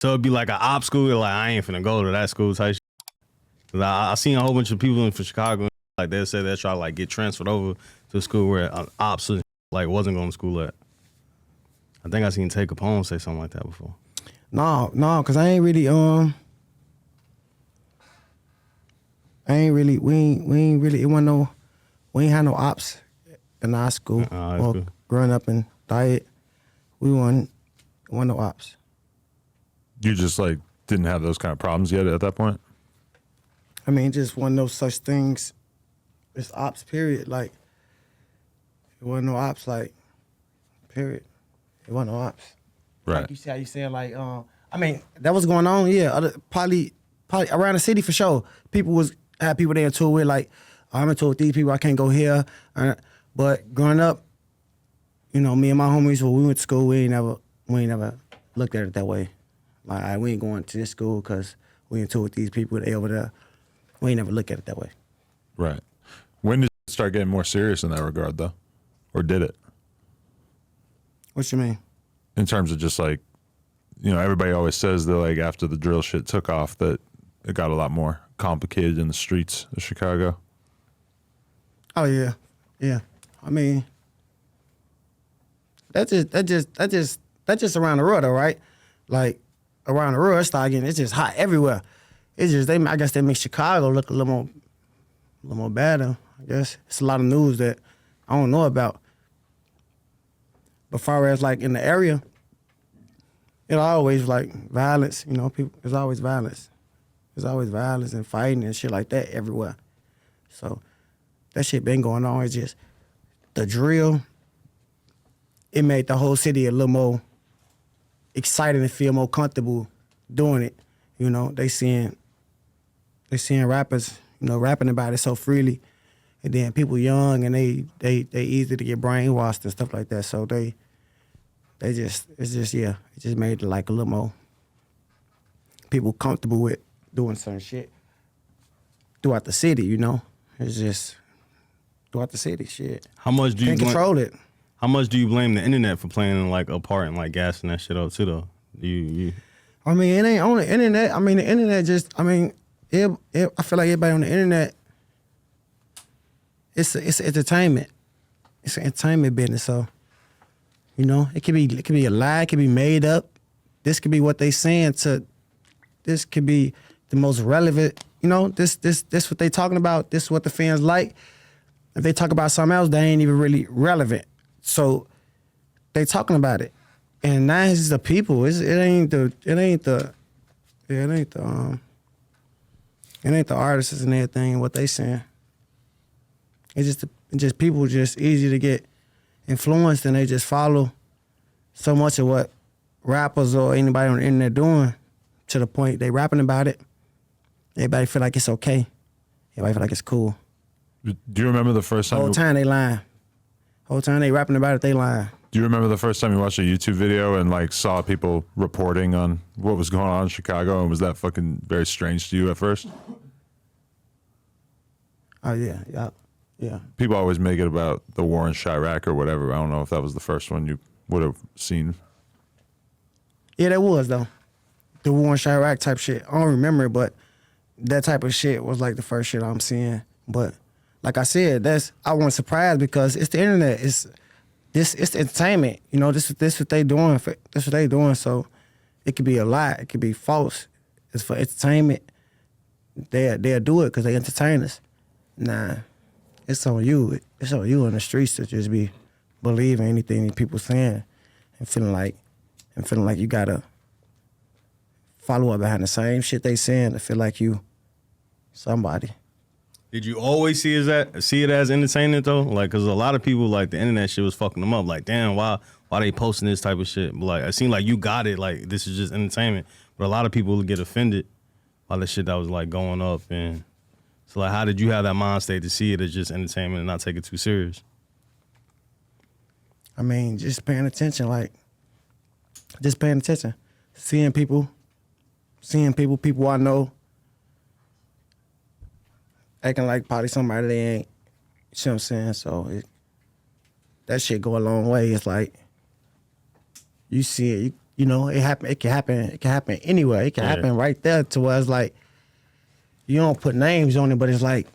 So it'd be like an op school, like I ain't finna go to that school type shit. 'Cause I seen a whole bunch of people from Chicago, like they said they try to like get transferred over to a school where ops like wasn't going to school at. I think I seen Tay Capone say something like that before. No, cause I ain't really we ain't really, we ain't had no ops in our school. Or growing up in Diet, we wasn't no ops. You just like didn't have those kind of problems yet at that point? I mean, just wasn't no such things as ops, period. Like, it wasn't no ops, like, period. It wasn't no ops. Right. Like you see how you saying, like, I mean, that was going on, yeah. Probably around the city for sure. Had people there into it, like, I'm into with these people, I can't go here. But growing up, you know, me and my homies, when we went to school, we ain't never looked at it that way. Like, we ain't going to this school because we into with these people, they over there. We ain't never look at it that way. Right. When did it start getting more serious in that regard, though? Or did it? What you mean? In terms of just like, you know, everybody always says that like after the drill shit took off that it got a lot more complicated in the streets of Chicago. Oh yeah, yeah. I mean, that's just around the road, though, right? Like around the road, it's just hot everywhere. It's just I guess they make Chicago look a little more better. I guess it's a lot of news that I don't know about. But far as like in the area, it always like violence. You know, people. There's always violence. There's always violence and fighting and shit like that everywhere. So that shit been going on. It's just the drill. It made the whole city a little more excited and feel more comfortable doing it. You know, they seeing rappers, you know, rapping about it so freely, and then people young and they easy to get brainwashed and stuff like that. So it just made it like a little more people comfortable with doing certain shit throughout the city. You know, it's just throughout the city, shit. How much do you control it? How much do you blame the internet for playing like a part and like gassing that shit up too, though? You. I mean, it ain't on the internet. I mean, the internet just. I mean, I feel like everybody on the internet. It's entertainment. It's an entertainment business. So, you know, it could be a lie. It could be made up. This could be what they saying to. This could be the most relevant. You know, this what they talking about. This is what the fans like. If they talk about something else, they ain't even really relevant. So they talking about it, and now it's the people. It ain't the artists and everything and what they saying. It's just people just easy to get influenced, and they just follow so much of what rappers or anybody on the internet doing to the point they rapping about it. Everybody feel like it's okay. Everybody feel like it's cool. Do you remember the first time? Whole time they lying. Whole time they rapping about it, they lying. Do you remember the first time you watched a YouTube video and like saw people reporting on what was going on in Chicago, and was that fucking very strange to you at first? Oh yeah. People always make it about the war in Chiraq or whatever. I don't know if that was the first one you would have seen. Yeah, that was though. The war in Chiraq type shit. I don't remember it, but that type of shit was like the first shit I'm seeing. But like I said, I wasn't surprised because it's the internet. It's entertainment. You know, this what they doing. This what they doing. So it could be a lie. It could be false. It's for entertainment. They'll do it because they entertain us. Nah, it's on you. It's on you in the streets to just be believing anything people saying and feeling like you gotta follow up behind the same shit they saying to feel like you somebody. Did you always see it as entertainment though? Like, cause a lot of people like the internet shit was fucking them up. Like, damn, why they posting this type of shit? But like, it seemed like you got it. Like, this is just entertainment. But a lot of people get offended by the shit that was like going up. And so like, how did you have that mind state to see it as just entertainment and not take it too serious? I mean, just paying attention. Like, just paying attention, seeing people I know. Acting like probably somebody they ain't, you see what I'm saying? So that shit go a long way. It's like, you see it, You know, it happen. It can happen. It can happen anywhere. It can happen right there to where it's like you don't put names on it, but it's like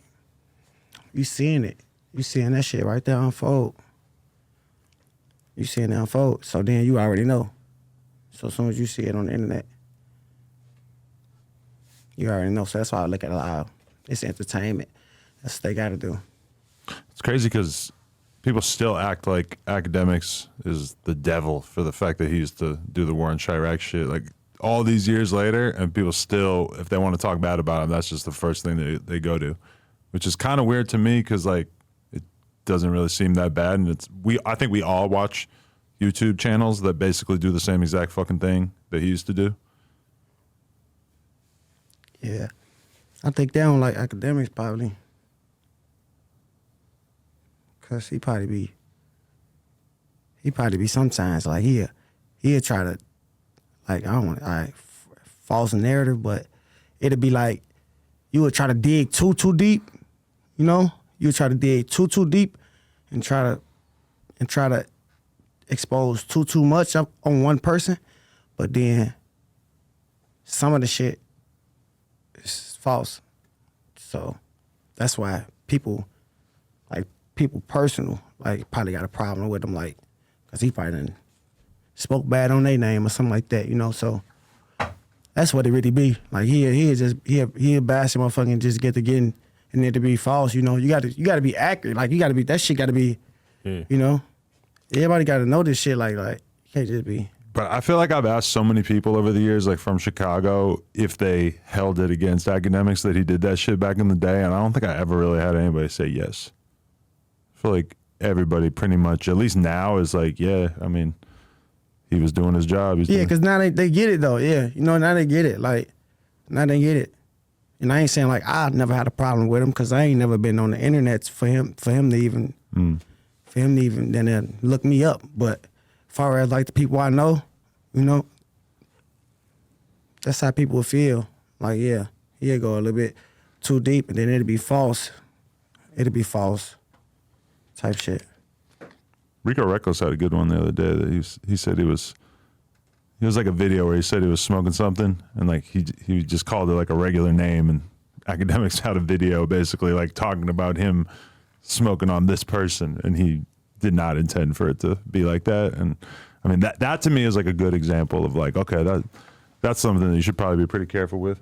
you seeing it. You seeing that shit right there unfold. You seeing it unfold. So then you already know. So as soon as you see it on the internet, you already know. So that's why I look at it like, it's entertainment. That's what they got to do. It's crazy because people still act like Akademiks is the devil for the fact that he used to do the war in Chiraq shit. Like all these years later, and people still, if they want to talk bad about him, that's just the first thing they go to, which is kind of weird to me because like it doesn't really seem that bad. And I think we all watch YouTube channels that basically do the same exact fucking thing that he used to do. Yeah. I think they don't like Akademiks probably. Cause he probably be sometimes like he'll try to, like, I don't want false narrative, but it'll be like you would try to dig too deep, you know? You would try to dig too deep and try to expose too much up on one person, but then some of the shit is false. So that's why people personal, like, probably got a problem with him, like, because he probably done spoke bad on their name or something like that, you know? So that's what it really be. Like, he'll bash him motherfucking just get to getting and it to be false, you know? You gotta be accurate. Like, that shit gotta be, you know? Everybody gotta know this shit, like, you can't just be. But I feel like I've asked so many people over the years, like from Chicago, if they held it against Akademiks that he did that shit back in the day, and I don't think I ever really had anybody say yes. I feel like everybody pretty much, at least now, is like, yeah, I mean, he was doing his job. Yeah, because now they get it, though, yeah. You know, now they get it. Like, now they get it. And I ain't saying, like, I never had a problem with him, because I ain't never been on the internet for him to even, then look me up. But as far as, like, the people I know, you know, that's how people feel. Like, yeah, he'll go a little bit too deep, and then it'll be false. It'll be false type shit. Rico Reckless had a good one the other day that he said he was like a video where he said he was smoking something, and like he just called it like a regular name, and Akademiks had a video basically like talking about him smoking on this person, and he did not intend for it to be like that. And I mean that to me is like a good example of like, okay, that's something that you should probably be pretty careful with.